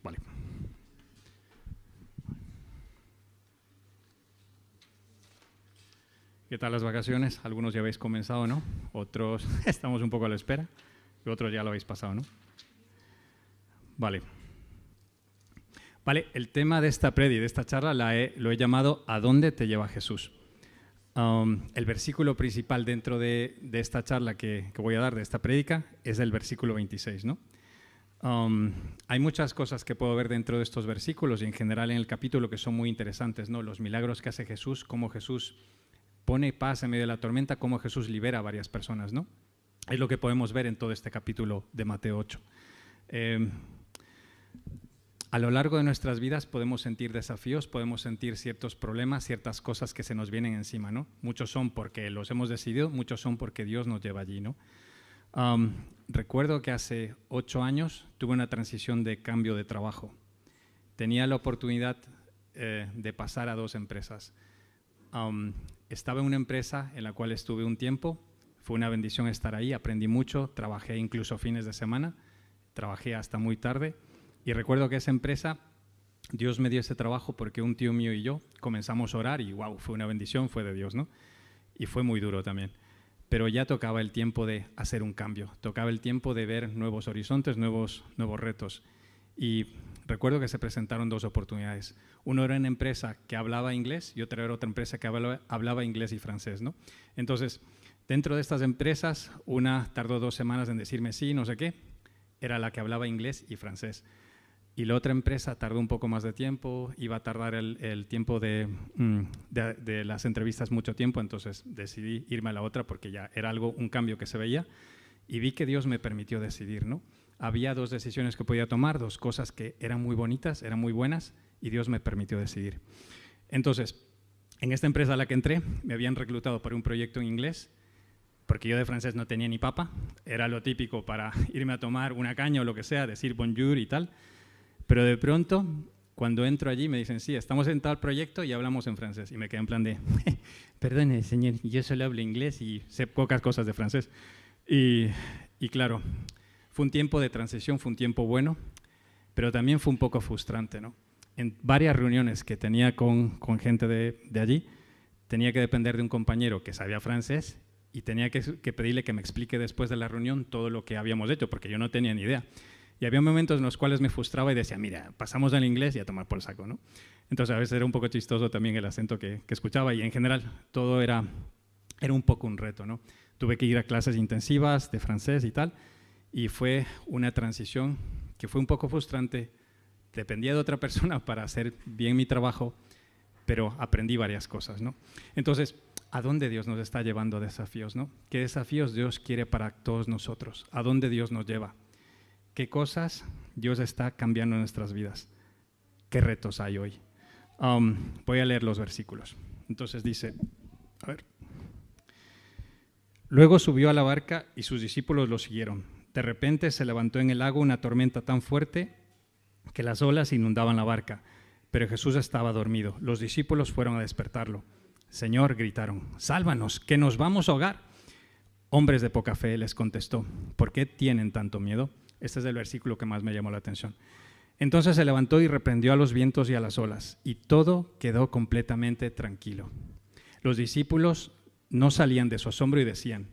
Vale. ¿Qué tal las vacaciones? Algunos ya habéis comenzado, ¿no? Otros estamos un poco a la espera y otros ya lo habéis pasado, ¿no? Vale. Vale, el tema de esta predi, de esta charla, lo he llamado ¿A dónde te lleva Jesús? El versículo principal dentro de esta charla que voy a dar, de esta prédica, es el versículo 26, ¿no? Hay muchas cosas que puedo ver dentro de estos versículos y en general en el capítulo que son muy interesantes, ¿no? Los milagros que hace Jesús, cómo Jesús pone paz en medio de la tormenta, cómo Jesús libera a varias personas, ¿no? Es lo que podemos ver en todo este capítulo de Mateo 8. A lo largo de nuestras vidas podemos sentir desafíos, podemos sentir ciertos problemas, ciertas cosas que se nos vienen encima, ¿no? Muchos son porque los hemos decidido, muchos son porque Dios nos lleva allí, ¿no? Recuerdo que hace 8 años tuve una transición de cambio de trabajo. Tenía la oportunidad de pasar a 2 empresas. Estaba en una empresa en la cual estuve un tiempo, fue una bendición estar ahí, aprendí mucho, trabajé incluso fines de semana, trabajé hasta muy tarde. Y recuerdo que esa empresa, Dios me dio ese trabajo porque un tío mío y yo comenzamos a orar y wow, fue una bendición, fue de Dios, ¿no? Y fue muy duro también. Pero ya tocaba el tiempo de hacer un cambio, tocaba el tiempo de ver nuevos horizontes, nuevos retos. Y recuerdo que se presentaron 2 oportunidades. Uno era una empresa que hablaba inglés y otra era otra empresa que hablaba inglés y francés, ¿no? Entonces, dentro de estas empresas, una tardó 2 semanas en decirme sí, no sé qué, era la que hablaba inglés y francés. Y la otra empresa tardó un poco más de tiempo, iba a tardar el tiempo de las entrevistas mucho tiempo, entonces decidí irme a la otra porque ya era un cambio que se veía y vi que Dios me permitió decidir, ¿no? Había 2 decisiones que podía tomar, 2 cosas que eran muy bonitas, eran muy buenas y Dios me permitió decidir. Entonces, en esta empresa a la que entré, me habían reclutado para un proyecto en inglés porque yo de francés no tenía ni papa, era lo típico para irme a tomar una caña o lo que sea, decir bonjour y tal. Pero de pronto, cuando entro allí, me dicen, sí, estamos en tal proyecto y hablamos en francés. Y me quedé en plan de, perdone, señor, yo solo hablo inglés y sé pocas cosas de francés. Y claro, fue un tiempo de transición, fue un tiempo bueno, pero también fue un poco frustrante, ¿no? En varias reuniones que tenía con gente de allí, tenía que depender de un compañero que sabía francés y tenía que pedirle que me explique después de la reunión todo lo que habíamos hecho, porque yo no tenía ni idea. Y había momentos en los cuales me frustraba y decía, mira, pasamos al inglés y a tomar por saco, ¿no? Entonces a veces era un poco chistoso también el acento que escuchaba y en general todo era un poco un reto, ¿no? Tuve que ir a clases intensivas de francés y tal y fue una transición que fue un poco frustrante. Dependía de otra persona para hacer bien mi trabajo, pero aprendí varias cosas, ¿no? Entonces, ¿a dónde Dios nos está llevando desafíos, ¿no? ¿Qué desafíos Dios quiere para todos nosotros? ¿A dónde Dios nos lleva? ¿Qué cosas Dios está cambiando en nuestras vidas? ¿Qué retos hay hoy? Voy a leer los versículos. Entonces dice, a ver. Luego subió a la barca y sus discípulos lo siguieron. De repente se levantó en el lago una tormenta tan fuerte que las olas inundaban la barca, pero Jesús estaba dormido. Los discípulos fueron a despertarlo. Señor, gritaron, sálvanos, que nos vamos a ahogar. Hombres de poca fe, les contestó, ¿por qué tienen tanto miedo? Este es el versículo que más me llamó la atención. Entonces se levantó y reprendió a los vientos y a las olas, y todo quedó completamente tranquilo. Los discípulos no salían de su asombro y decían,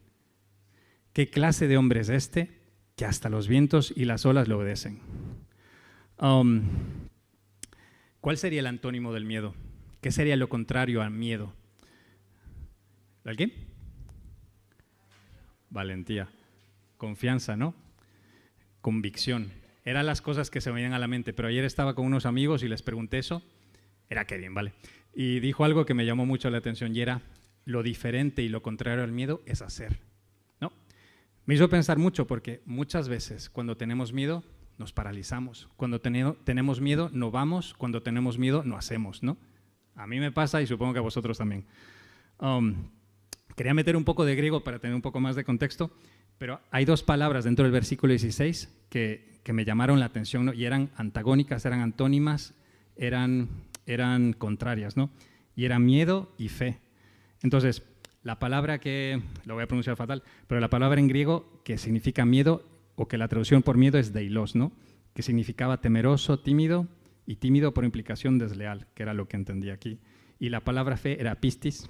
¿qué clase de hombre es este que hasta los vientos y las olas le obedecen? ¿Cuál sería el antónimo del miedo? ¿Qué sería lo contrario al miedo? ¿Alguien? Valentía. Confianza, ¿no? Convicción. Eran las cosas que se me venían a la mente, pero ayer estaba con unos amigos y les pregunté eso. Era Kevin, ¿vale? Y dijo algo que me llamó mucho la atención y era lo diferente y lo contrario al miedo es hacer, ¿no? Me hizo pensar mucho porque muchas veces cuando tenemos miedo nos paralizamos. Cuando tenemos miedo no vamos, cuando tenemos miedo no hacemos, ¿no? A mí me pasa y supongo que a vosotros también. Quería meter un poco de griego para tener un poco más de contexto, pero hay 2 palabras dentro del versículo 16 que me llamaron la atención, ¿no? Y eran antagónicas, eran antónimas, eran contrarias, ¿no? Y era miedo y fe. Entonces, la palabra que, lo voy a pronunciar fatal, pero la palabra en griego que significa miedo o que la traducción por miedo es deilos, ¿no? que significaba temeroso, tímido, y tímido por implicación desleal, que era lo que entendía aquí. Y la palabra fe era pistis,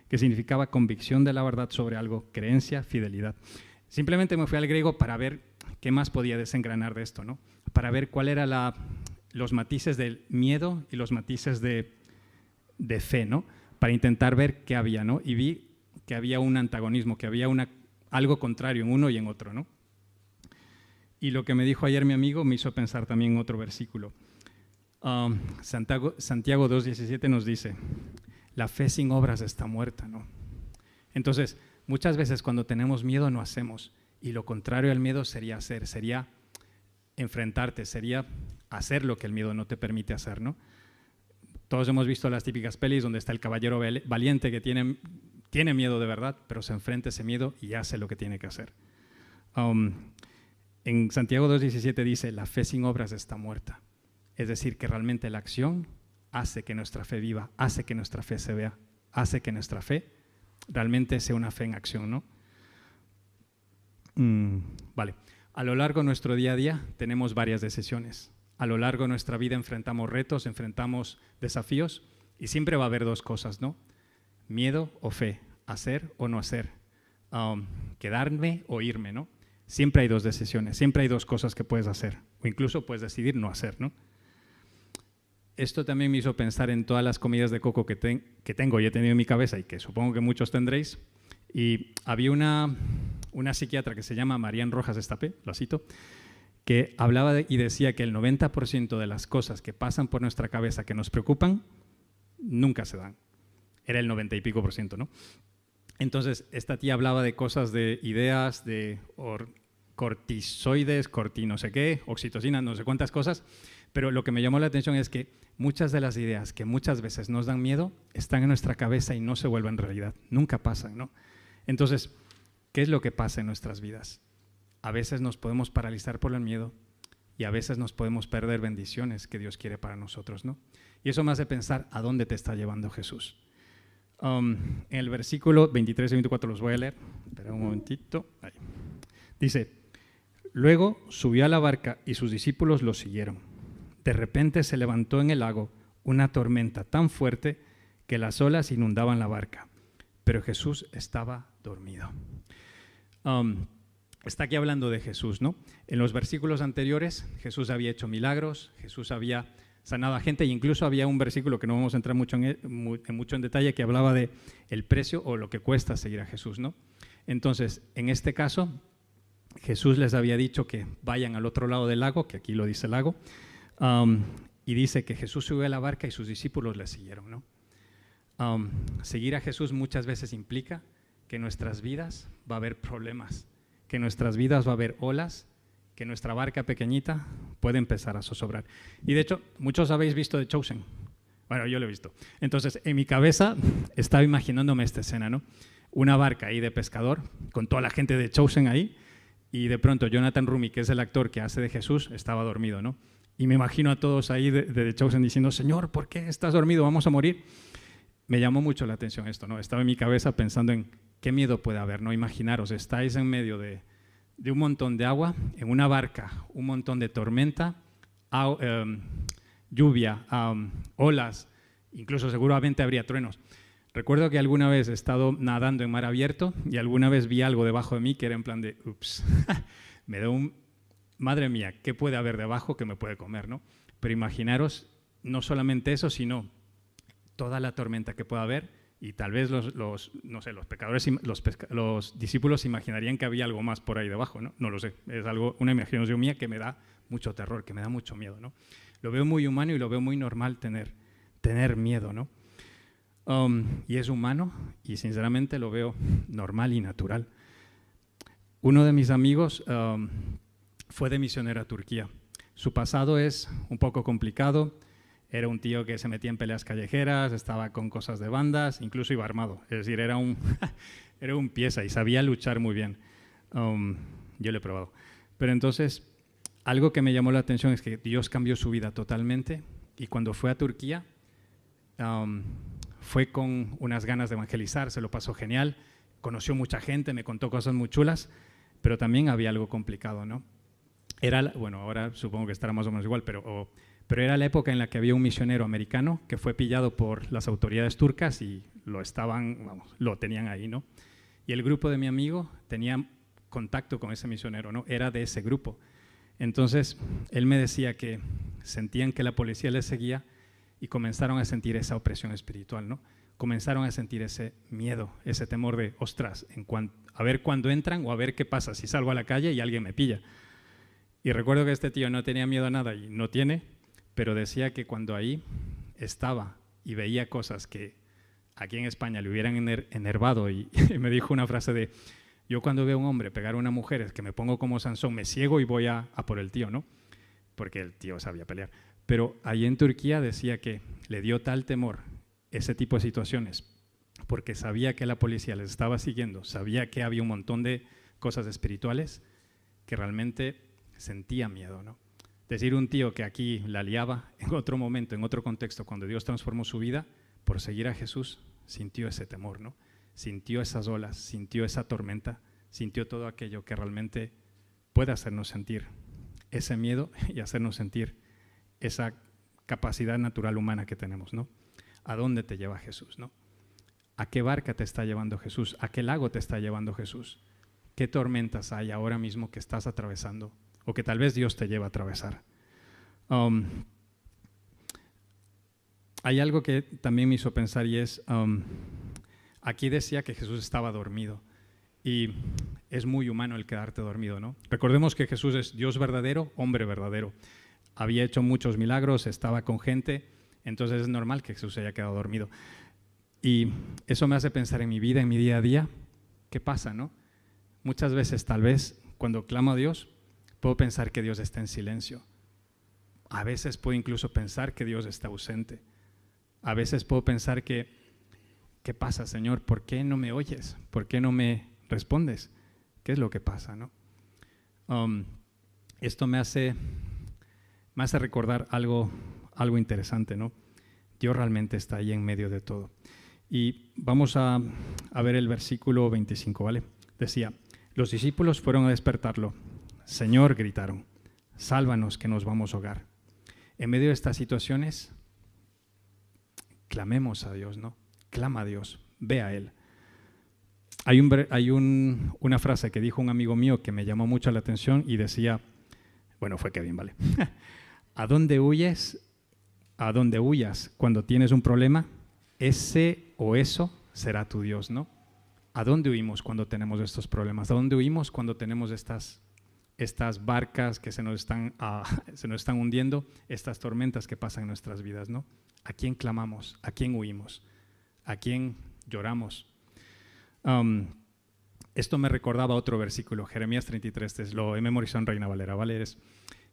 que significaba convicción de la verdad sobre algo, creencia, fidelidad. Simplemente me fui al griego para ver qué más podía desengranar de esto, ¿no? Para ver cuál era los matices del miedo y los matices de fe, ¿no? Para intentar ver qué había, ¿no? Y vi que había un antagonismo, que había algo contrario en uno y en otro, ¿no? Y lo que me dijo ayer mi amigo me hizo pensar también en otro versículo. Santiago 2:17 nos dice, la fe sin obras está muerta, ¿no? Entonces, muchas veces cuando tenemos miedo no hacemos, y lo contrario al miedo sería hacer, sería enfrentarte, sería hacer lo que el miedo no te permite hacer, ¿no? Todos hemos visto las típicas pelis donde está el caballero valiente que tiene miedo de verdad, pero se enfrenta a ese miedo y hace lo que tiene que hacer. En Santiago 2:17 dice, la fe sin obras está muerta. Es decir, que realmente la acción hace que nuestra fe viva, hace que nuestra fe se vea, hace que nuestra fe realmente sea una fe en acción, ¿no? Vale. A lo largo de nuestro día a día tenemos varias decisiones. A lo largo de nuestra vida enfrentamos retos, enfrentamos desafíos y siempre va a haber dos cosas, ¿no? Miedo o fe, hacer o no hacer, quedarme o irme, ¿no? Siempre hay dos decisiones, siempre hay dos cosas que puedes hacer o incluso puedes decidir no hacer, ¿no? Esto también me hizo pensar en todas las comidas de coco que tengo y he tenido en mi cabeza y que supongo que muchos tendréis. Y había una psiquiatra que se llama Marian Rojas Estapé, lo cito, que hablaba y decía que el 90% de las cosas que pasan por nuestra cabeza que nos preocupan, nunca se dan. Era el 90 y pico por ciento, ¿no? Entonces, esta tía hablaba de cosas, de ideas, de cortisoides, no sé qué, oxitocina, no sé cuántas cosas, pero lo que me llamó la atención es que muchas de las ideas que muchas veces nos dan miedo están en nuestra cabeza y no se vuelven realidad, nunca pasan, ¿no? Entonces, ¿qué es lo que pasa en nuestras vidas? A veces nos podemos paralizar por el miedo y a veces nos podemos perder bendiciones que Dios quiere para nosotros, ¿no? Y eso me hace pensar a dónde te está llevando Jesús. En el versículo 23 y 24 los voy a leer. Espera un momentito. Ahí. Dice, luego subió a la barca y sus discípulos lo siguieron. De repente se levantó en el lago una tormenta tan fuerte que las olas inundaban la barca, pero Jesús estaba dormido. Está aquí hablando de Jesús, ¿no? En los versículos anteriores Jesús había hecho milagros, Jesús había sanado a gente e incluso había un versículo que no vamos a entrar mucho en detalle que hablaba de el precio o lo que cuesta seguir a Jesús, ¿no? Entonces, en este caso, Jesús les había dicho que vayan al otro lado del lago, que aquí lo dice el lago, y dice que Jesús subió a la barca y sus discípulos le siguieron, ¿no? Seguir a Jesús muchas veces implica que en nuestras vidas va a haber problemas, que en nuestras vidas va a haber olas, que nuestra barca pequeñita puede empezar a zozobrar. Y de hecho, muchos habéis visto The Chosen. Bueno, yo lo he visto. Entonces, en mi cabeza estaba imaginándome esta escena, ¿no? Una barca ahí de pescador, con toda la gente de Chosen ahí, y de pronto Jonathan Rumi, que es el actor que hace de Jesús, estaba dormido, ¿no? Y me imagino a todos ahí de The Chosen diciendo, Señor, ¿por qué estás dormido? ¿Vamos a morir? Me llamó mucho la atención esto, ¿no? Estaba en mi cabeza pensando en qué miedo puede haber, ¿no? Imaginaros, estáis en medio de un montón de agua, en una barca, un montón de tormenta, lluvia, olas, incluso seguramente habría truenos. Recuerdo que alguna vez he estado nadando en mar abierto y alguna vez vi algo debajo de mí que era en plan de, ups, me da madre mía, ¿qué puede haber debajo que me puede comer, ¿no? Pero imaginaros, no solamente eso, sino toda la tormenta que pueda haber y tal vez los pecadores, los discípulos imaginarían que había algo más por ahí debajo, ¿no? No lo sé, es una imaginación mía que me da mucho terror, que me da mucho miedo, ¿no? Lo veo muy humano y lo veo muy normal tener miedo, ¿no? Y es humano y sinceramente lo veo normal y natural. Uno de mis amigos fue de misionero a Turquía. Su pasado es un poco complicado. Era un tío que se metía en peleas callejeras, estaba con cosas de bandas, incluso iba armado. Es decir, era un pieza y sabía luchar muy bien. Yo lo he probado. Pero entonces, algo que me llamó la atención es que Dios cambió su vida totalmente y cuando fue a Turquía, fue con unas ganas de evangelizar, se lo pasó genial, conoció mucha gente, me contó cosas muy chulas, pero también había algo complicado, ¿no? Bueno, ahora supongo que estará más o menos igual, pero era la época en la que había un misionero americano que fue pillado por las autoridades turcas y lo tenían ahí, ¿no? Y el grupo de mi amigo tenía contacto con ese misionero, ¿no? Era de ese grupo. Entonces, él me decía que sentían que la policía les seguía y comenzaron a sentir esa opresión espiritual, ¿no? Comenzaron a sentir ese miedo, ese temor de, ostras, a ver cuándo entran o a ver qué pasa si salgo a la calle y alguien me pilla. Y recuerdo que este tío no tenía miedo a nada y no tiene, pero decía que cuando ahí estaba y veía cosas que aquí en España le hubieran enervado y me dijo una frase de, yo cuando veo a un hombre pegar a una mujer es que me pongo como Sansón, me ciego y voy a por el tío, ¿no? Porque el tío sabía pelear. Pero ahí en Turquía decía que le dio tal temor ese tipo de situaciones porque sabía que la policía les estaba siguiendo, sabía que había un montón de cosas espirituales que realmente sentía miedo, ¿no? Decir un tío que aquí la liaba en otro momento, en otro contexto, cuando Dios transformó su vida, por seguir a Jesús, sintió ese temor, ¿no? Sintió esas olas, sintió esa tormenta, sintió todo aquello que realmente puede hacernos sentir ese miedo y hacernos sentir esa capacidad natural humana que tenemos, ¿no? ¿A dónde te lleva Jesús, no? ¿A qué barca te está llevando Jesús? ¿A qué lago te está llevando Jesús? ¿Qué tormentas hay ahora mismo que estás atravesando o que tal vez Dios te lleva a atravesar? Hay algo que también me hizo pensar y es, aquí decía que Jesús estaba dormido y es muy humano el quedarte dormido, ¿no? Recordemos que Jesús es Dios verdadero, hombre verdadero. Había hecho muchos milagros, estaba con gente, entonces es normal que Jesús se haya quedado dormido. Y eso me hace pensar en mi vida, en mi día a día, ¿qué pasa, no? Muchas veces, tal vez, cuando clamo a Dios, puedo pensar que Dios está en silencio. A veces puedo incluso pensar que Dios está ausente. A veces puedo pensar que, ¿qué pasa, Señor? ¿Por qué no me oyes? ¿Por qué no me respondes? ¿Qué es lo que pasa, no? Esto me hace recordar algo interesante, ¿no? Dios realmente está ahí en medio de todo. Y vamos a ver el versículo 25, ¿vale? Decía, los discípulos fueron a despertarlo. Señor, gritaron, sálvanos que nos vamos a ahogar. En medio de estas situaciones, clamemos a Dios, ¿no? Clama a Dios, ve a Él. Hay una frase que dijo un amigo mío que me llamó mucho la atención y decía, bueno, fue Kevin, ¿vale? ¿A dónde huyes? ¿A dónde huyas cuando tienes un problema? Ese o eso será tu Dios, ¿no? ¿A dónde huimos cuando tenemos estos problemas? ¿A dónde huimos cuando tenemos estas barcas que se nos están hundiendo, estas tormentas que pasan en nuestras vidas, ¿no? ¿A quién clamamos? ¿A quién huimos? ¿A quién lloramos? Esto me recordaba otro versículo, Jeremías 33, lo he memorizado en Reina Valera, ¿vale?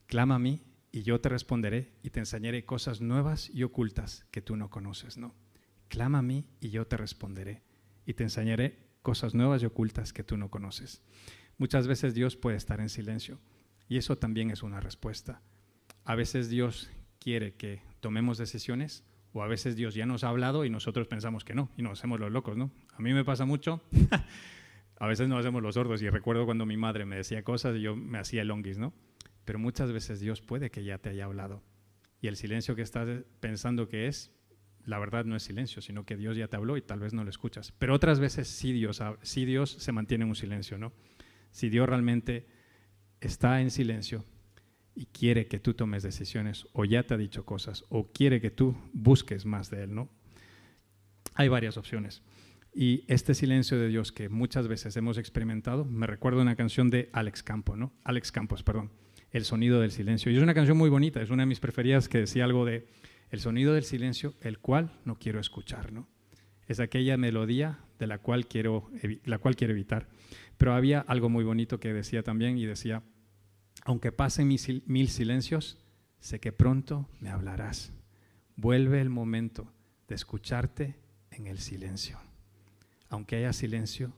Clama a mí y yo te responderé y te enseñaré cosas nuevas y ocultas que tú no conoces, ¿no? Clama a mí y yo te responderé y te enseñaré cosas nuevas y ocultas que tú no conoces. Muchas veces Dios puede estar en silencio y eso también es una respuesta. A veces Dios quiere que tomemos decisiones o a veces Dios ya nos ha hablado y nosotros pensamos que no y nos hacemos los locos, ¿no? A mí me pasa mucho, a veces nos hacemos los sordos y recuerdo cuando mi madre me decía cosas y yo me hacía el longuis, ¿no? Pero muchas veces Dios puede que ya te haya hablado y el silencio que estás pensando que es, la verdad no es silencio, sino que Dios ya te habló y tal vez no lo escuchas. Pero otras veces sí Dios se mantiene en un silencio, ¿no? Si Dios realmente está en silencio y quiere que tú tomes decisiones o ya te ha dicho cosas o quiere que tú busques más de Él, ¿no? Hay varias opciones. Y este silencio de Dios que muchas veces hemos experimentado, me recuerda una canción de Alex Campos, ¿no? Alex Campos, perdón, El sonido del silencio. Y es una canción muy bonita, es una de mis preferidas que decía algo de el sonido del silencio, el cual no quiero escuchar, ¿no? Es aquella melodía de la cual quiero evitar. Pero había algo muy bonito que decía también y decía, aunque pasen mil silencios, sé que pronto me hablarás. Vuelve el momento de escucharte en el silencio. Aunque haya silencio,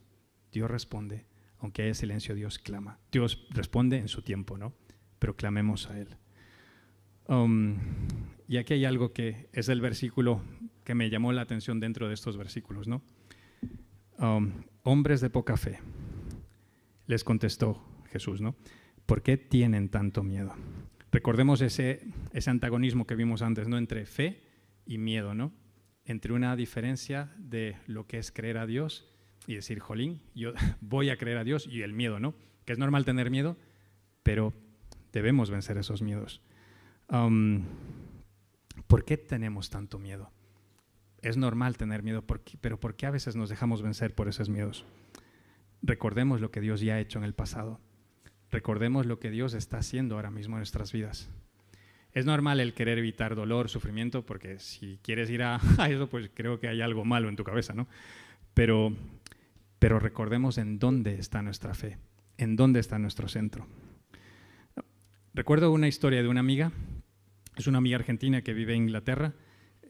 Dios responde. Aunque haya silencio, Dios clama. Dios responde en su tiempo, ¿no? Pero clamemos a Él. Y aquí hay algo que es el versículo que me llamó la atención dentro de estos versículos, ¿no? Hombres de poca fe, les contestó Jesús, ¿no? ¿Por qué tienen tanto miedo? Recordemos ese antagonismo que vimos antes, ¿no? Entre fe y miedo, ¿no? Entre una diferencia de lo que es creer a Dios y decir, jolín, yo voy a creer a Dios, y el miedo, ¿no? Que es normal tener miedo, pero debemos vencer esos miedos. ¿Por qué tenemos tanto miedo? Es normal tener miedo, pero ¿por qué a veces nos dejamos vencer por esos miedos? Recordemos lo que Dios ya ha hecho en el pasado. Recordemos lo que Dios está haciendo ahora mismo en nuestras vidas. Es normal el querer evitar dolor, sufrimiento, porque si quieres ir a eso, pues creo que hay algo malo en tu cabeza, ¿no? Pero recordemos en dónde está nuestra fe, en dónde está nuestro centro. Recuerdo una historia de una amiga, es una amiga argentina que vive en Inglaterra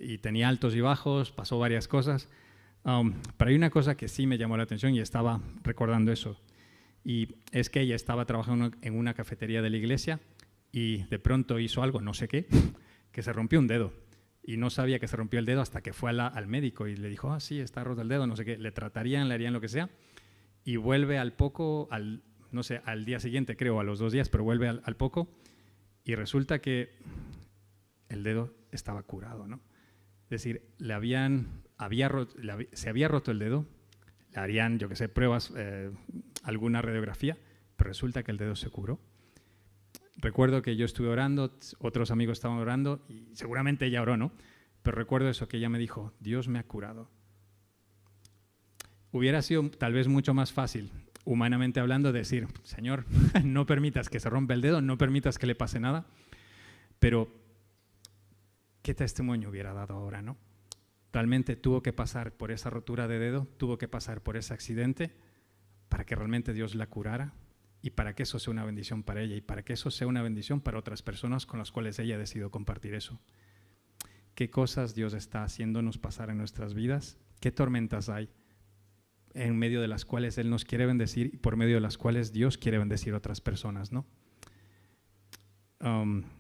y tenía altos y bajos, pasó varias cosas, pero hay una cosa que sí me llamó la atención y estaba recordando eso, y es que ella estaba trabajando en una cafetería de la iglesia y de pronto hizo algo, no sé qué, que se rompió un dedo. Y no sabía que se rompió el dedo hasta que fue al médico y le dijo, sí, está roto el dedo, no sé qué. Le tratarían, le harían lo que sea. Y vuelve al poco, no sé, al día siguiente creo, a los 2 días, pero vuelve al poco y resulta que el dedo estaba curado, ¿no? Es decir, se había roto el dedo, le harían, yo qué sé, pruebas, alguna radiografía, pero resulta que el dedo se curó. Recuerdo que yo estuve orando, otros amigos estaban orando y seguramente ella oró, ¿no? Pero recuerdo eso, que ella me dijo, Dios me ha curado. Hubiera sido tal vez mucho más fácil, humanamente hablando, decir, Señor, no permitas que se rompa el dedo, no permitas que le pase nada, pero ¿qué testimonio hubiera dado ahora, no? Realmente tuvo que pasar por esa rotura de dedo, tuvo que pasar por ese accidente para que realmente Dios la curara. Y para que eso sea una bendición para ella y para que eso sea una bendición para otras personas con las cuales ella ha decidido compartir eso. ¿Qué cosas Dios está haciéndonos pasar en nuestras vidas? ¿Qué tormentas hay en medio de las cuales Él nos quiere bendecir y por medio de las cuales Dios quiere bendecir a otras personas, ¿no?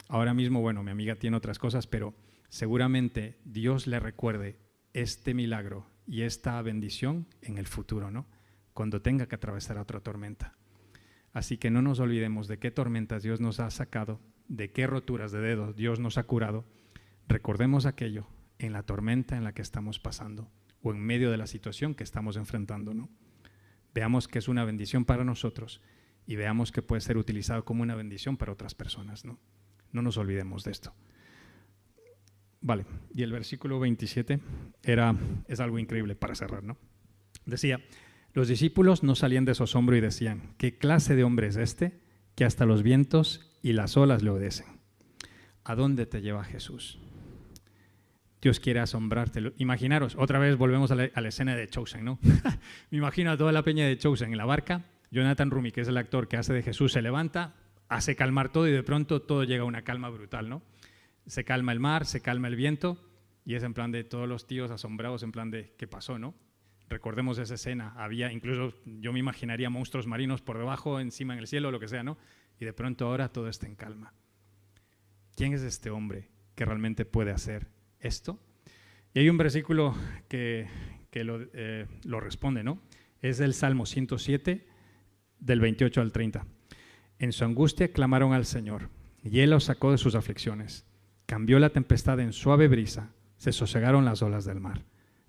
Ahora mismo, bueno, mi amiga tiene otras cosas, pero seguramente Dios le recuerde este milagro y esta bendición en el futuro, ¿no? Cuando tenga que atravesar otra tormenta. Así que no nos olvidemos de qué tormentas Dios nos ha sacado, de qué roturas de dedos Dios nos ha curado. Recordemos aquello en la tormenta en la que estamos pasando o en medio de la situación que estamos enfrentando, ¿no? Veamos que es una bendición para nosotros y veamos que puede ser utilizado como una bendición para otras personas, ¿no? No nos olvidemos de esto. Vale, y el versículo 27 es algo increíble para cerrar, ¿no? Decía, los discípulos no salían de su asombro y decían, ¿qué clase de hombre es este que hasta los vientos y las olas le obedecen? ¿A dónde te lleva Jesús? Dios quiere asombrarte. Imaginaros, otra vez volvemos a la escena de Chosen, ¿no? Me imagino a toda la peña de Chosen en la barca. Jonathan Rumi, que es el actor que hace de Jesús, se levanta, hace calmar todo y de pronto todo llega a una calma brutal, ¿no? Se calma el mar, se calma el viento y es en plan de todos los tíos asombrados, en plan de ¿qué pasó, no? Recordemos esa escena, había incluso, yo me imaginaría monstruos marinos por debajo, encima en el cielo, lo que sea, ¿no? Y de pronto ahora todo está en calma. ¿Quién es este hombre que realmente puede hacer esto? Y hay un versículo que lo responde, ¿no? Es el Salmo 107, del 28 al 30. En su angustia clamaron al Señor, y Él los sacó de sus aflicciones. Cambió la tempestad en suave brisa, se sosegaron las olas del mar.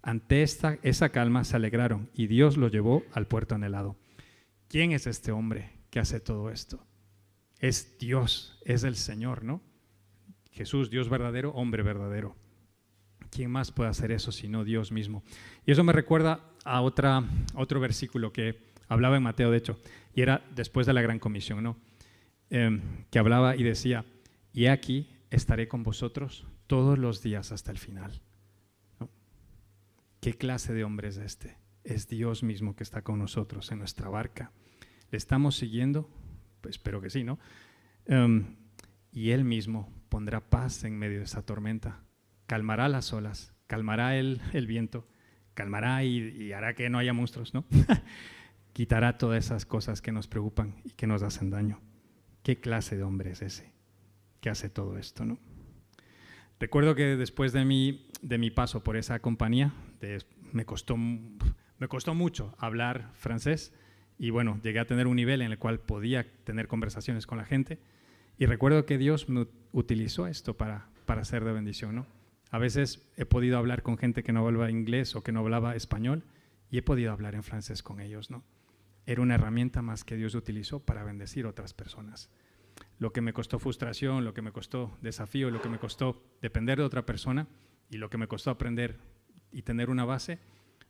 Ante esa calma se alegraron y Dios lo llevó al puerto anhelado. ¿Quién es este hombre que hace todo esto? Es Dios, es el Señor, ¿no? Jesús, Dios verdadero, hombre verdadero. ¿Quién más puede hacer eso sino Dios mismo? Y eso me recuerda a otro versículo que hablaba en Mateo, de hecho, y era después de la Gran Comisión, ¿no? Que hablaba y decía, y aquí estaré con vosotros todos los días hasta el final. ¿Qué clase de hombre es este? Es Dios mismo que está con nosotros en nuestra barca. ¿Le estamos siguiendo? Pues espero que sí, ¿no? Y Él mismo pondrá paz en medio de esa tormenta. Calmará las olas, calmará el viento, calmará y hará que no haya monstruos, ¿no? Quitará todas esas cosas que nos preocupan y que nos hacen daño. ¿Qué clase de hombre es ese que hace todo esto, no? Recuerdo que después de mi paso por esa compañía, me costó mucho hablar francés Y bueno, llegué a tener un nivel en el cual podía tener conversaciones con la gente. Y recuerdo que Dios me utilizó esto para ser de bendición, ¿no? A veces he podido hablar con gente que no hablaba inglés o que no hablaba español y he podido hablar en francés con ellos, ¿no? Era una herramienta más que Dios utilizó para bendecir a otras personas. Lo que me costó frustración, lo que me costó desafío, lo que me costó depender de otra persona y lo que me costó aprender y tener una base,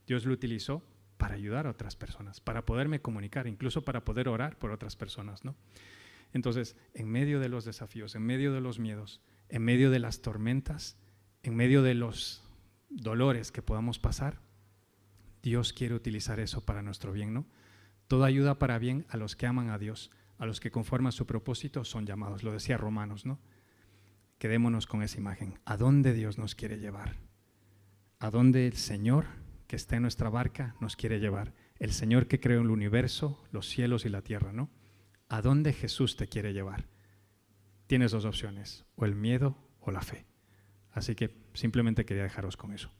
Dios lo utilizó para ayudar a otras personas, para poderme comunicar, incluso para poder orar por otras personas, ¿no? Entonces, en medio de los desafíos, en medio de los miedos, en medio de las tormentas, en medio de los dolores que podamos pasar, Dios quiere utilizar eso para nuestro bien, ¿no? Toda ayuda para bien a los que aman a Dios, a los que conforme a su propósito son llamados. Lo decía Romanos, ¿no? Quedémonos con esa imagen. ¿A dónde Dios nos quiere llevar? ¿A dónde el Señor que está en nuestra barca nos quiere llevar? El Señor que creó el universo, los cielos y la tierra, ¿no? ¿A dónde Jesús te quiere llevar? Tienes dos opciones, o el miedo o la fe. Así que simplemente quería dejaros con eso.